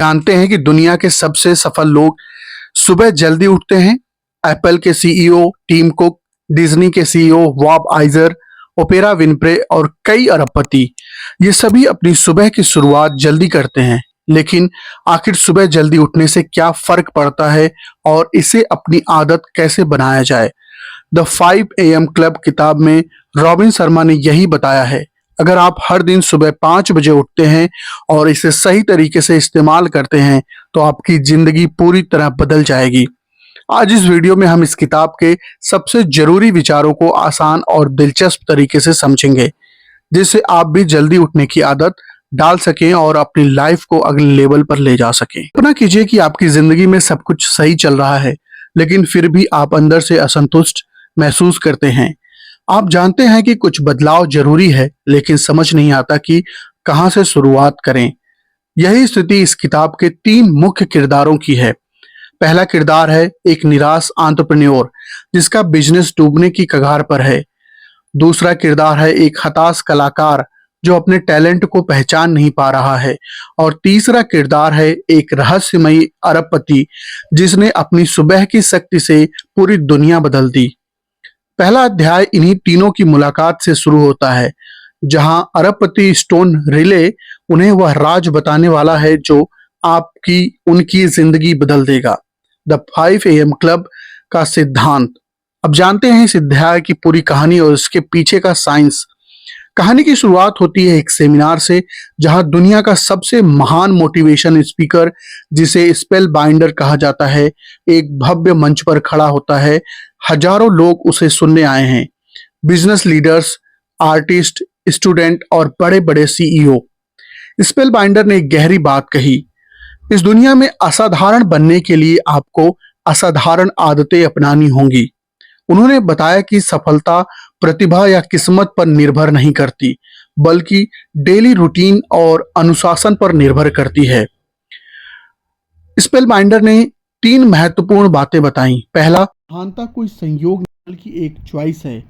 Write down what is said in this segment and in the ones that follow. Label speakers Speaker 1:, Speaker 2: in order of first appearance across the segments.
Speaker 1: जानते हैं कि दुनिया के सबसे सफल लोग सुबह जल्दी उठते हैं। एप्पल के सीईओ टिम कुक, डिज्नी के सीईओ बॉब आइजर, ओपेरा विनफ्रे और कई अरबपति, ये सभी अपनी सुबह की शुरुआत जल्दी करते हैं। लेकिन आखिर सुबह जल्दी उठने से क्या फर्क पड़ता है और इसे अपनी आदत कैसे बनाया जाए? द 5 AM क्लब किताब में रॉबिन शर्मा ने यही बताया है। अगर आप हर दिन सुबह 5 बजे उठते हैं और इसे सही तरीके से इस्तेमाल करते हैं तो आपकी जिंदगी पूरी तरह बदल जाएगी। आज इस वीडियो में हम इस किताब के सबसे जरूरी विचारों को आसान और दिलचस्प तरीके से समझेंगे, जिससे आप भी जल्दी उठने की आदत डाल सकें और अपनी लाइफ को अगले लेवल पर ले जा सकें। कल्पना कीजिए कि आपकी जिंदगी में सब कुछ सही चल रहा है, लेकिन फिर भी आप अंदर से असंतुष्ट महसूस करते हैं। आप जानते हैं कि कुछ बदलाव जरूरी है, लेकिन समझ नहीं आता कि कहां से शुरुआत करें। यही स्थिति इस किताब के 3 मुख्य किरदारों की है। पहला किरदार है एक निराश एंटरप्रेन्योर जिसका बिजनेस डूबने की कगार पर है। दूसरा किरदार है एक हताश कलाकार जो अपने टैलेंट को पहचान नहीं पा रहा है। और तीसरा किरदार है एक रहस्यमयी अरबपति जिसने अपनी सुबह की शक्ति से पूरी दुनिया बदल दी। पहला अध्याय इन्हीं तीनों की मुलाकात से शुरू होता है, जहां अरबपति स्टोन रिले उन्हें वह राज बताने वाला है जो आपकी उनकी जिंदगी बदल देगा। द 5 AM क्लब का सिद्धांत। अब जानते हैं इस अध्याय की पूरी कहानी और इसके पीछे का साइंस। कहानी की शुरुआत होती है एक सेमिनार से, जहां दुनिया का सबसे महान मोटिवेशन स्पीकर, जिसे स्पेल बाइंडर कहा जाता है, एक भव्य मंच पर खड़ा होता है। हजारों लोग उसे सुनने आए हैं। बिजनेस लीडर्स, आर्टिस्ट, स्टूडेंट और बड़े बड़े सीईओ। स्पेल बाइंडर ने एक गहरी बात कही, इस दुनिया में असाधारण बनने के लिए आपको असाधारण आदतें अपनानी होंगी। उन्होंने बताया कि सफलता प्रतिभा या किस्मत पर निर्भर नहीं करती, बल्कि डेली रूटीन और अनुशासन पर निर्भर करती है। स्पेल बाइंडर ने 3 महत्वपूर्ण बातें बताई। पहला, महानता कोई संयोग नहीं बल्कि एक चॉइस है।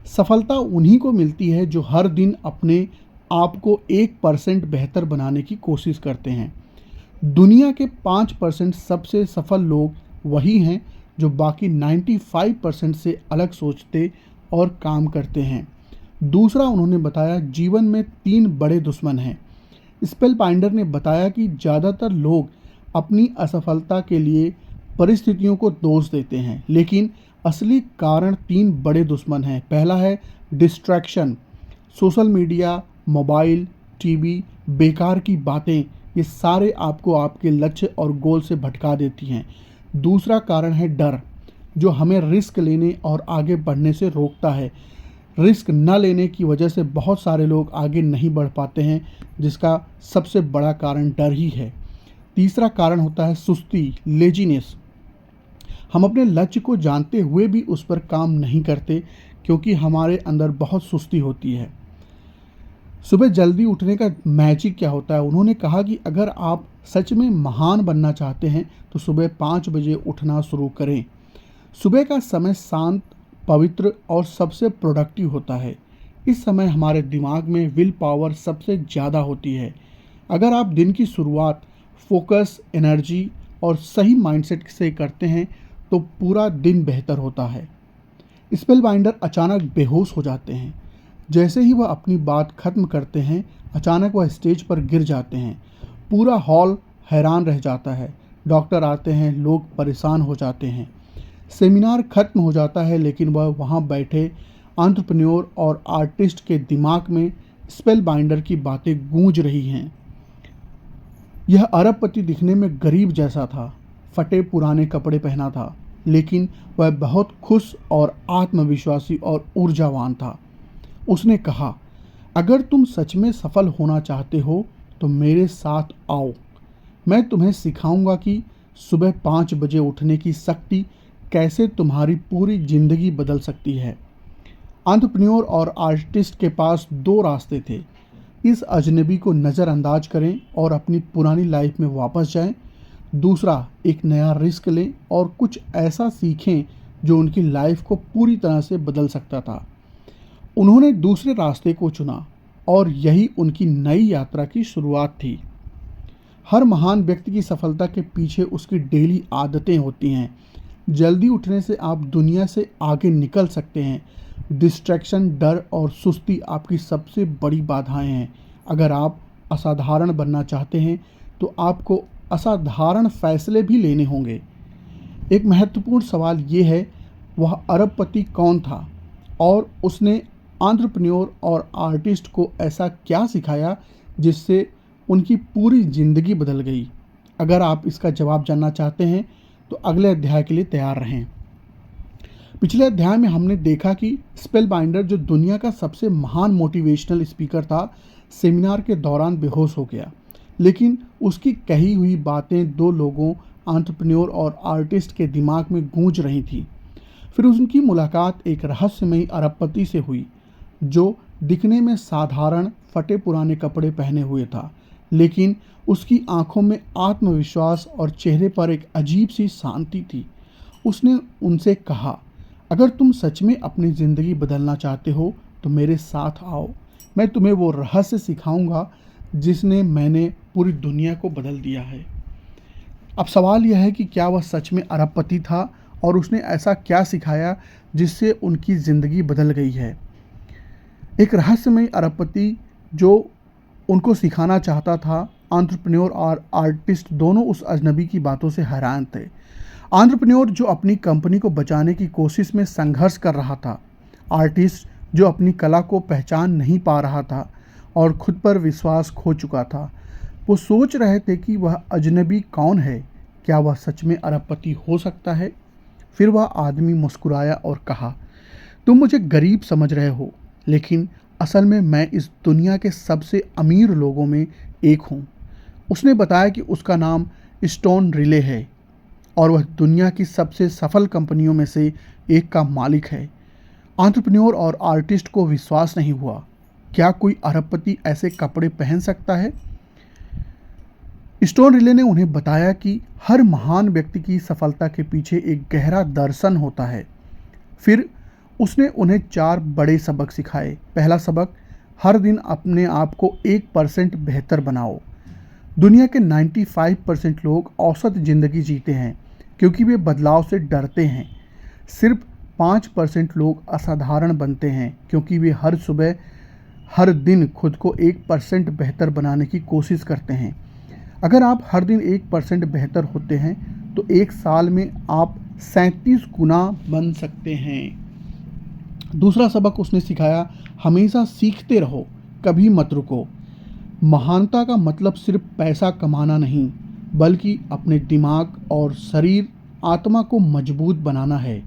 Speaker 1: सफलता उन्हीं को मिलती है जो हर दिन अपने आप को 1% बेहतर बनाने की कोशिश करते हैं। दुनिया के 5% सबसे सफल लोग वही हैं जो बाकी 95% से अलग सोचते और काम करते हैं। दूसरा, उन्होंने बताया जीवन में 3 बड़े दुश्मन हैं। स्पेल बाइंडर ने बताया कि ज़्यादातर लोग अपनी असफलता के लिए परिस्थितियों को दोष देते हैं, लेकिन असली कारण 3 बड़े दुश्मन हैं। पहला है distraction. Social media, mobile, TV, बेकार की बातें, ये सारे आपको आपके लक्ष्य और गोल से भटका देती हैं। दूसरा कारण है डर, जो हमें रिस्क लेने और आगे बढ़ने से रोकता है। रिस्क न लेने की वजह से बहुत सारे लोग आगे नहीं बढ़ पाते हैं, जिसका सबसे बड़ा कारण डर ही है। तीसरा कारण होता है सुस्ती, लेजीनेस। हम अपने लक्ष्य को जानते हुए भी उस पर काम नहीं करते क्योंकि हमारे अंदर बहुत सुस्ती होती है। सुबह जल्दी उठने का मैजिक क्या होता है? उन्होंने कहा कि अगर आप सच में महान बनना चाहते हैं तो सुबह 5 बजे उठना शुरू करें। सुबह का समय शांत, पवित्र और सबसे प्रोडक्टिव होता है। इस समय हमारे दिमाग में विल पावर सबसे ज़्यादा होती है। अगर आप दिन की शुरुआत फोकस, एनर्जी और सही माइंडसेट से करते हैं तो पूरा दिन बेहतर होता है। स्पेल बाइंडर अचानक बेहोश हो जाते हैं। जैसे ही वह अपनी बात खत्म करते हैं, अचानक वह स्टेज पर गिर जाते हैं। पूरा हॉल हैरान रह जाता है। डॉक्टर आते हैं, लोग परेशान हो जाते हैं। सेमिनार खत्म हो जाता है, लेकिन वह वहाँ बैठे एंटरप्रेन्योर और आर्टिस्ट के दिमाग में स्पेल बाइंडर की बातें गूंज रही हैं। यह अरबपति दिखने में गरीब जैसा था, फटे पुराने कपड़े पहना था, लेकिन वह बहुत खुश और आत्मविश्वासी और ऊर्जावान था। उसने कहा, अगर तुम सच में सफल होना चाहते हो तो मेरे साथ आओ। मैं तुम्हें सिखाऊंगा कि सुबह 5 बजे उठने की शक्ति कैसे तुम्हारी पूरी जिंदगी बदल सकती है। एंटरप्रेन्योर और आर्टिस्ट के पास 2 रास्ते थे। इस अजनबी को नज़रअंदाज करें और अपनी पुरानी लाइफ में वापस जाएं। दूसरा, एक नया रिस्क लें और कुछ ऐसा सीखें जो उनकी लाइफ को पूरी तरह से बदल सकता था। उन्होंने दूसरे रास्ते को चुना और यही उनकी नई यात्रा की शुरुआत थी। हर महान व्यक्ति की सफलता के पीछे उसकी डेली आदतें होती हैं। जल्दी उठने से आप दुनिया से आगे निकल सकते हैं। डिस्ट्रैक्शन, डर और सुस्ती आपकी सबसे बड़ी बाधाएं हैं। अगर आप असाधारण बनना चाहते हैं तो आपको असाधारण फैसले भी लेने होंगे। एक महत्वपूर्ण सवाल ये है, वह अरबपति कौन था और उसने एंटरप्रेन्योर और आर्टिस्ट को ऐसा क्या सिखाया जिससे उनकी पूरी ज़िंदगी बदल गई। अगर आप इसका जवाब जानना चाहते हैं तो अगले अध्याय के लिए तैयार रहें। पिछले अध्याय में हमने देखा कि स्पेलबाइंडर, जो दुनिया का सबसे महान मोटिवेशनल स्पीकर था, सेमिनार के दौरान बेहोश हो गया, लेकिन उसकी कही हुई बातें दो लोगों, एंटरप्रेन्योर और आर्टिस्ट के दिमाग में गूंज रही थी। फिर उनकी मुलाकात एक रहस्यमयी अरबपति से हुई, जो दिखने में साधारण फटे पुराने कपड़े पहने हुए था, लेकिन उसकी आंखों में आत्मविश्वास और चेहरे पर एक अजीब सी शांति थी। उसने उनसे कहा, अगर तुम सच में अपनी ज़िंदगी बदलना चाहते हो तो मेरे साथ आओ। मैं तुम्हें वो रहस्य सिखाऊंगा जिसने मैंने पूरी दुनिया को बदल दिया है। अब सवाल यह है कि क्या वह सच में अरबपति था और उसने ऐसा क्या सिखाया जिससे उनकी ज़िंदगी बदल गई है। एक रहस्यमय अरबपति जो उनको सिखाना चाहता था। एंटरप्रेन्योर और आर्टिस्ट दोनों उस अजनबी की बातों से हैरान थे। एंटरप्रेन्योर जो अपनी कंपनी को बचाने की कोशिश में संघर्ष कर रहा था, आर्टिस्ट जो अपनी कला को पहचान नहीं पा रहा था और खुद पर विश्वास खो चुका था। वो सोच रहे थे कि वह अजनबी कौन है, क्या वह सच में अरबपति हो सकता है। फिर वह आदमी मुस्कुराया और कहा, तुम मुझे गरीब समझ रहे हो, लेकिन असल में मैं इस दुनिया के सबसे अमीर लोगों में एक हूँ। उसने बताया कि उसका नाम स्टोन रिले है और वह दुनिया की सबसे सफल कंपनियों में से एक का मालिक है। एंटरप्रेन्योर और आर्टिस्ट को विश्वास नहीं हुआ। क्या कोई अरबपति ऐसे कपड़े पहन सकता है? स्टोन रिले ने उन्हें बताया कि हर महान व्यक्ति की सफलता के पीछे एक गहरा दर्शन होता है। फिर उसने उन्हें 4 बड़े सबक सिखाए। पहला सबक, हर दिन अपने आप को 1% बेहतर बनाओ। दुनिया के 95% लोग औसत ज़िंदगी जीते हैं क्योंकि वे बदलाव से डरते हैं। सिर्फ 5% लोग असाधारण बनते हैं क्योंकि वे हर सुबह, हर दिन खुद को 1% बेहतर बनाने की कोशिश करते हैं। अगर आप हर दिन 1% बेहतर होते हैं तो एक साल में आप 37 गुना बन सकते हैं। दूसरा सबक उसने सिखाया, हमेशा सीखते रहो, कभी मत रुको। महानता का मतलब सिर्फ पैसा कमाना नहीं, बल्कि अपने दिमाग और शरीर, आत्मा को मजबूत बनाना है।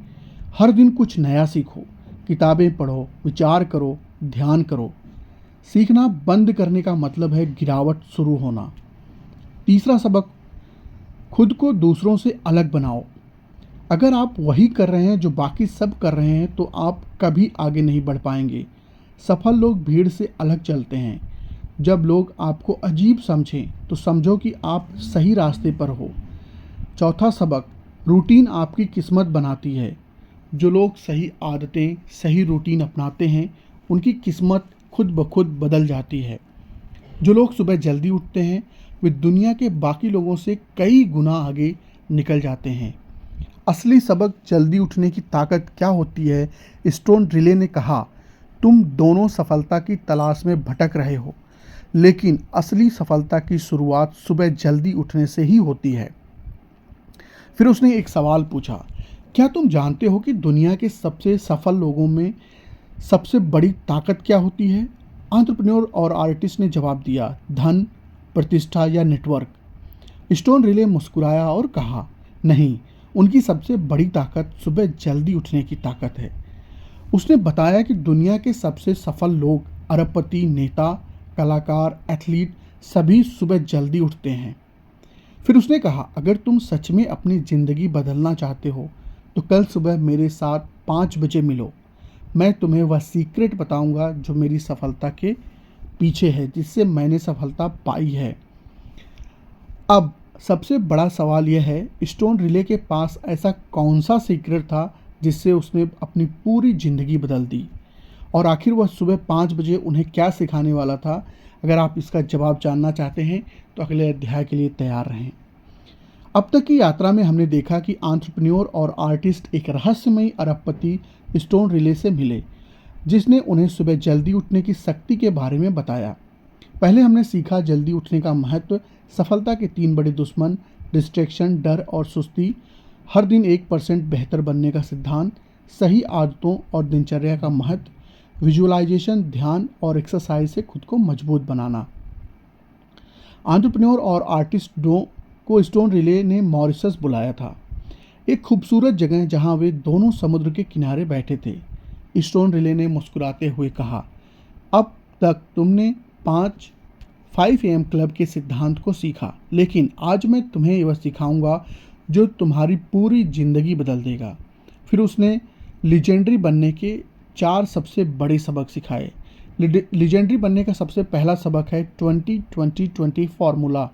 Speaker 1: हर दिन कुछ नया सीखो, किताबें पढ़ो, विचार करो, ध्यान करो। सीखना बंद करने का मतलब है गिरावट शुरू होना। तीसरा सबक, खुद को दूसरों से अलग बनाओ। अगर आप वही कर रहे हैं जो बाकी सब कर रहे हैं तो आप कभी आगे नहीं बढ़ पाएंगे। सफल लोग भीड़ से अलग चलते हैं। जब लोग आपको अजीब समझें तो समझो कि आप सही रास्ते पर हो। चौथा सबक, रूटीन आपकी किस्मत बनाती है। जो लोग सही आदतें, सही रूटीन अपनाते हैं, उनकी किस्मत खुद ब खुद बदल जाती है। जो लोग सुबह जल्दी उठते हैं वे दुनिया के बाकी लोगों से कई गुना आगे निकल जाते हैं। असली सबक जल्दी उठने की ताकत क्या होती है? स्टोन रिले ने कहा, तुम दोनों सफलता की तलाश में भटक रहे हो, लेकिन असली सफलता की शुरुआत सुबह जल्दी उठने से ही होती है। फिर उसने एक सवाल पूछा, क्या तुम जानते हो कि दुनिया के सबसे सफल लोगों में सबसे बड़ी ताकत क्या होती है? एंटरप्रेन्योर और आर्टिस्ट ने जवाब दिया, धन, प्रतिष्ठा या नेटवर्क। स्टोन रिले मुस्कुराया और कहा, नहीं, उनकी सबसे बड़ी ताकत सुबह जल्दी उठने की ताकत है। उसने बताया कि दुनिया के सबसे सफल लोग, अरबपति, नेता, कलाकार, एथलीट, सभी सुबह जल्दी उठते हैं। फिर उसने कहा, अगर तुम सच में अपनी ज़िंदगी बदलना चाहते हो तो कल सुबह मेरे साथ 5 बजे मिलो। मैं तुम्हें वह सीक्रेट बताऊंगा जो मेरी सफलता के पीछे है, जिससे मैंने सफलता पाई है। अब सबसे बड़ा सवाल यह है, स्टोन रिले के पास ऐसा कौन सा सीक्रेट था जिससे उसने अपनी पूरी ज़िंदगी बदल दी? और आखिर वह सुबह 5 बजे उन्हें क्या सिखाने वाला था? अगर आप इसका जवाब जानना चाहते हैं तो अगले अध्याय के लिए तैयार रहें। अब तक की यात्रा में हमने देखा कि एंटरप्रेन्योर और आर्टिस्ट एक रहस्यमयी अरबपति स्टोन रिले से मिले, जिसने उन्हें सुबह जल्दी उठने की शक्ति के बारे में बताया। पहले हमने सीखा जल्दी उठने का महत्व, सफलता के 3 बड़े दुश्मन, डिस्ट्रैक्शन, डर और सुस्ती, हर दिन 1% बेहतर बनने का सिद्धांत, सही आदतों और दिनचर्या का महत्व, विजुअलाइजेशन, ध्यान और एक्सरसाइज से खुद को मजबूत बनाना। एंटरप्रेन्योर और आर्टिस्ट को स्टोन रिले ने मॉरिशस बुलाया था, एक खूबसूरत जगह जहां वे दोनों समुद्र के किनारे बैठे थे। स्टोन रिले ने मुस्कुराते हुए कहा, अब तक तुमने 5 AM क्लब के सिद्धांत को सीखा, लेकिन आज मैं तुम्हें वह सिखाऊंगा जो तुम्हारी पूरी जिंदगी बदल देगा। फिर उसने लीजेंडरी बनने के 4 सबसे बड़े सबक सिखाए। लीजेंडरी बनने का सबसे पहला सबक है 20-20-20 फार्मूला।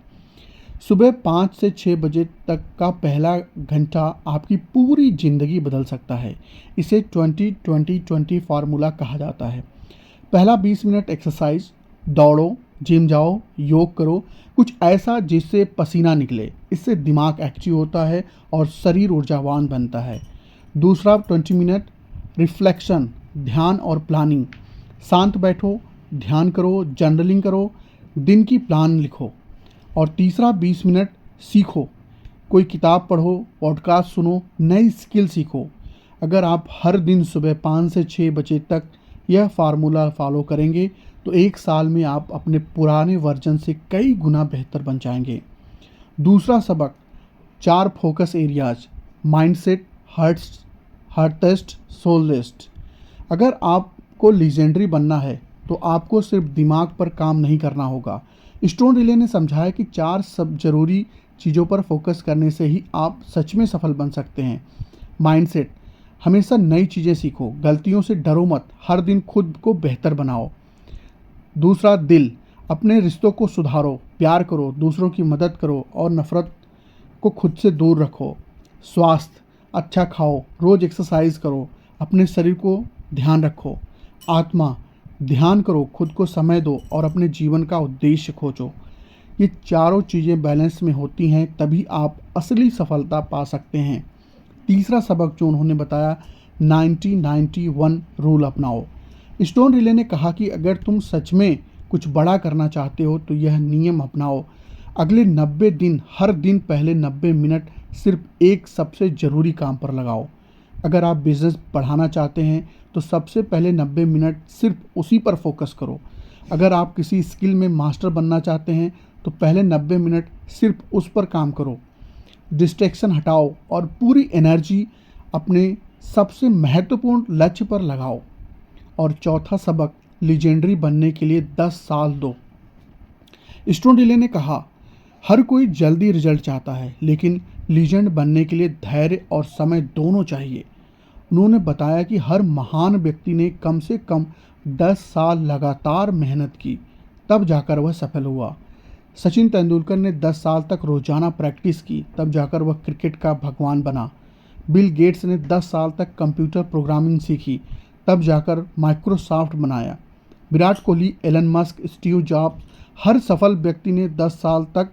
Speaker 1: सुबह 5 से 6 बजे तक का पहला घंटा आपकी पूरी ज़िंदगी बदल सकता है। इसे 20-20-20 फार्मूला कहा जाता है। पहला 20 मिनट एक्सरसाइज, दौड़ो, जिम जाओ, योग करो, कुछ ऐसा जिससे पसीना निकले। इससे दिमाग एक्टिव होता है और शरीर ऊर्जावान बनता है। दूसरा 20 मिनट रिफ्लेक्शन, ध्यान और प्लानिंग। शांत बैठो, ध्यान करो, जर्नलिंग करो, दिन की प्लान लिखो। और तीसरा 20 मिनट सीखो, कोई किताब पढ़ो, पॉडकास्ट सुनो, नई स्किल सीखो। अगर आप हर दिन सुबह 5 से 6 बजे तक यह फार्मूला फॉलो करेंगे तो 1 साल में आप अपने पुराने वर्जन से कई गुना बेहतर बन जाएंगे। दूसरा सबक 4 focus areas, mindset, heart test, soul list. अगर आपको लीजेंडरी बनना है तो आपको सिर्फ दिमाग पर काम नहीं करना होगा। स्टोन रिले ने समझाया कि 4 सब जरूरी चीज़ों पर फोकस करने से ही आप सच में सफल बन सकते हैं। माइंडसेट, हमेशा नई चीज़ें सीखो, गलतियों से डरो मत, हर दिन खुद को बेहतर बनाओ। दूसरा दिल, अपने रिश्तों को सुधारो, प्यार करो, दूसरों की मदद करो और नफरत को खुद से दूर रखो। स्वास्थ्य, अच्छा खाओ, रोज़ एक्सरसाइज करो, अपने शरीर को ध्यान रखो। आत्मा, ध्यान करो, खुद को समय दो और अपने जीवन का उद्देश्य खोजो। ये चारों चीज़ें बैलेंस में होती हैं तभी आप असली सफलता पा सकते हैं। तीसरा सबक जो उन्होंने बताया, 90-91 रूल अपनाओ। स्टोन रिले ने कहा कि अगर तुम सच में कुछ बड़ा करना चाहते हो तो यह नियम अपनाओ। अगले 90 दिन हर दिन पहले 90 मिनट सिर्फ एक सबसे ज़रूरी काम पर लगाओ। अगर आप बिज़नेस बढ़ाना चाहते हैं तो सबसे पहले 90 मिनट सिर्फ उसी पर फोकस करो। अगर आप किसी स्किल में मास्टर बनना चाहते हैं तो पहले 90 मिनट सिर्फ उस पर काम करो। डिस्ट्रैक्शन हटाओ और पूरी एनर्जी अपने सबसे महत्वपूर्ण लक्ष्य पर लगाओ। और चौथा सबक, लीजेंडरी बनने के लिए 10 साल दो। स्टोन रिले ने कहा, हर कोई जल्दी रिजल्ट चाहता है, लेकिन लीजेंड बनने के लिए धैर्य और समय दोनों चाहिए। उन्होंने बताया कि हर महान व्यक्ति ने कम से कम 10 साल लगातार मेहनत की, तब जाकर वह सफल हुआ। सचिन तेंदुलकर ने 10 साल तक रोजाना प्रैक्टिस की, तब जाकर वह क्रिकेट का भगवान बना। बिल गेट्स ने 10 साल तक कंप्यूटर प्रोग्रामिंग सीखी, तब जाकर माइक्रोसॉफ्ट बनाया। Virat Kohli, Elon Musk, Steve Jobs, हर सफल व्यक्ति ने 10 साल तक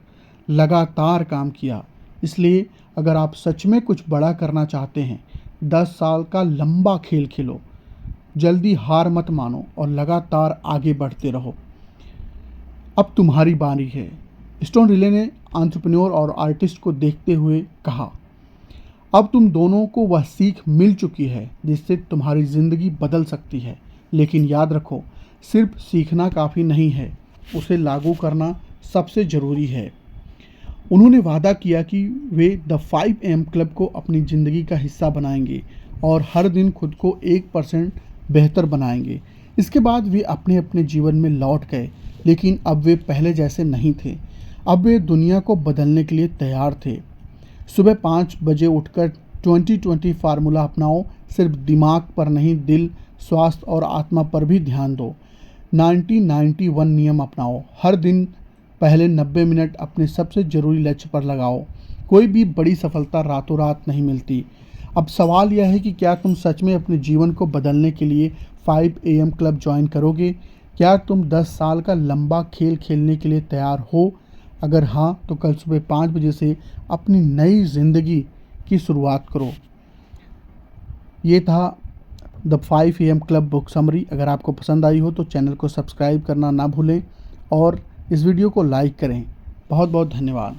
Speaker 1: लगातार काम किया। इसलिए अगर आप सच में कुछ बड़ा करना चाहते हैं, 10 साल का लंबा खेल खेलो, जल्दी हार मत मानो और लगातार आगे बढ़ते रहो। अब तुम्हारी बारी है। स्टोन रिले ने एंटरप्रेन्योर और आर्टिस्ट को देखते हुए कहा, अब तुम दोनों को वह सीख मिल चुकी है जिससे तुम्हारी ज़िंदगी बदल सकती है। लेकिन याद रखो, सिर्फ सीखना काफ़ी नहीं है, उसे लागू करना सबसे ज़रूरी है। उन्होंने वादा किया कि वे द 5 AM क्लब को अपनी ज़िंदगी का हिस्सा बनाएंगे और हर दिन खुद को 1% बेहतर बनाएंगे। इसके बाद वे अपने अपने जीवन में लौट गए, लेकिन अब वे पहले जैसे नहीं थे। अब वे दुनिया को बदलने के लिए तैयार थे। सुबह 5 बजे उठकर 20-20 फार्मूला अपनाओ। सिर्फ दिमाग पर नहीं, दिल, स्वास्थ्य और आत्मा पर भी ध्यान दो। 90-91 नियम अपनाओ। हर दिन पहले 90 मिनट अपने सबसे ज़रूरी लक्ष्य पर लगाओ। कोई भी बड़ी सफलता रातों रात नहीं मिलती। अब सवाल यह है कि क्या तुम सच में अपने जीवन को बदलने के लिए 5 AM क्लब ज्वाइन करोगे? क्या तुम 10 साल का लंबा खेल खेलने के लिए तैयार हो? अगर हाँ, तो कल सुबह 5 बजे से अपनी नई ज़िंदगी की शुरुआत करो। ये था the 5 AM club book summary. अगर आपको पसंद आई हो तो चैनल को सब्सक्राइब करना ना भूलें और इस वीडियो को लाइक करें। बहुत बहुत धन्यवाद।